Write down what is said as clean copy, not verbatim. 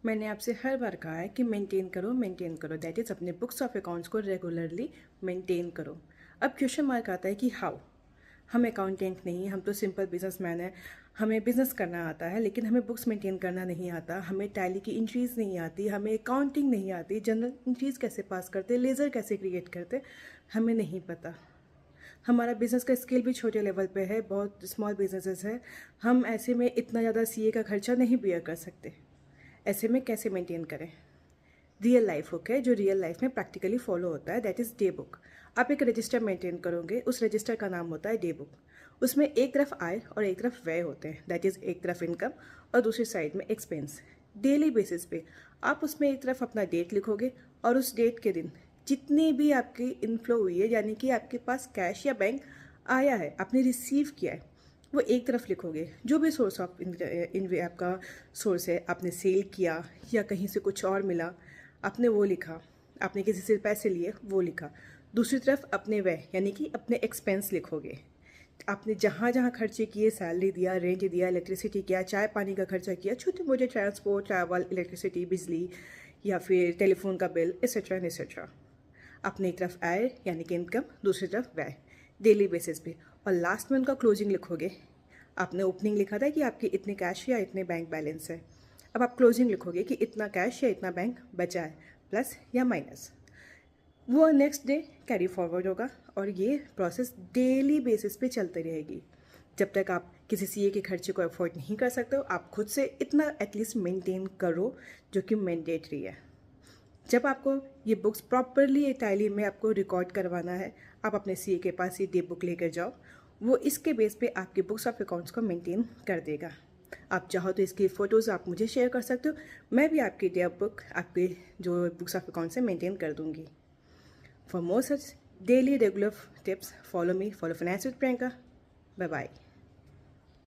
मैंने आपसे हर बार कहा है कि मेंटेन करो दैट इज़ अपने बुक्स ऑफ अकाउंट्स को रेगुलरली मेंटेन करो। अब क्वेश्चन मार्क आता है कि हाउ। हम अकाउंटेंट नहीं, हम तो सिंपल बिजनेसमैन हैं। हमें बिजनेस करना आता है लेकिन हमें बुक्स मेंटेन करना नहीं आता, हमें टैली की एंट्रीज नहीं आती, हमें अकाउंटिंग नहीं आती, जनरल एंट्रीज कैसे पास करते, लेज़र कैसे क्रिएट करते, हमें नहीं पता। हमारा बिज़नेस का स्केल भी छोटे लेवल पे है, बहुत स्मॉल बिजनेसेस है। हम ऐसे में इतना ज़्यादा सीए का खर्चा नहीं बियर कर सकते। ऐसे में कैसे मेंटेन करें? रियल लाइफ ओके, जो रियल लाइफ में प्रैक्टिकली फॉलो होता है दैट इज़ डे बुक। आप एक रजिस्टर मेंटेन करोगे, उस रजिस्टर का नाम होता है डे बुक। उसमें एक तरफ आय और एक तरफ व्यय होते हैं, दैट इज़ एक तरफ इनकम और दूसरी साइड में एक्सपेंस। डेली बेसिस पे आप उसमें एक तरफ अपना डेट लिखोगे और उस डेट के दिन जितनी भी आपकी इनफ्लो हुई है, यानी कि आपके पास कैश या बैंक आया है, आपने रिसीव किया है, वो एक तरफ लिखोगे। जो भी सोर्स ऑफ इन आपका सोर्स है, आपने सेल किया या कहीं से कुछ और मिला, आपने वो लिखा। आपने किसी से पैसे लिए, वो लिखा। दूसरी तरफ अपने व्यय यानी कि अपने एक्सपेंस लिखोगे। आपने जहाँ जहाँ खर्चे किए, सैलरी दिया, रेंट दिया, इलेक्ट्रिसिटी किया, चाय पानी का खर्चा किया, छोटे मोटे ट्रांसपोर्ट, ट्रैवल, इलेक्ट्रिसिटी, बिजली या फिर टेलीफोन का बिल एक्सेट्रा एक्सेट्रा। अपनी एक तरफ आय यानी कि इनकम, दूसरी तरफ व्यय, डेली बेसिस पे। और लास्ट में उनका क्लोजिंग लिखोगे। आपने ओपनिंग लिखा था कि आपके इतने कैश या इतने बैंक बैलेंस है। अब आप क्लोजिंग लिखोगे कि इतना कैश या इतना बैंक बचा है, प्लस या माइनस। वो नेक्स्ट डे कैरी फॉरवर्ड होगा और ये प्रोसेस डेली बेसिस पे चलती रहेगी जब तक आप किसी सीए के खर्चे को अफोर्ड नहीं कर सकते हो। आप खुद से इतना एटलीस्ट मेंटेन करो, जो कि मैंडेटरी है। जब आपको ये बुक्स प्रॉपरली टैली में आपको रिकॉर्ड करवाना है, आप अपने सीए के पास ये डे बुक लेकर जाओ। वो इसके बेस पे आपके बुक्स ऑफ अकाउंट्स को मेंटेन कर देगा। आप चाहो तो इसकी फ़ोटोज़ आप मुझे शेयर कर सकते हो, मैं भी आपकी डे बुक आपके जो बुक्स ऑफ अकाउंट्स है मेंटेन कर दूँगी। For more such daily regular tips, follow me, follow finance with Priyanka. Bye bye.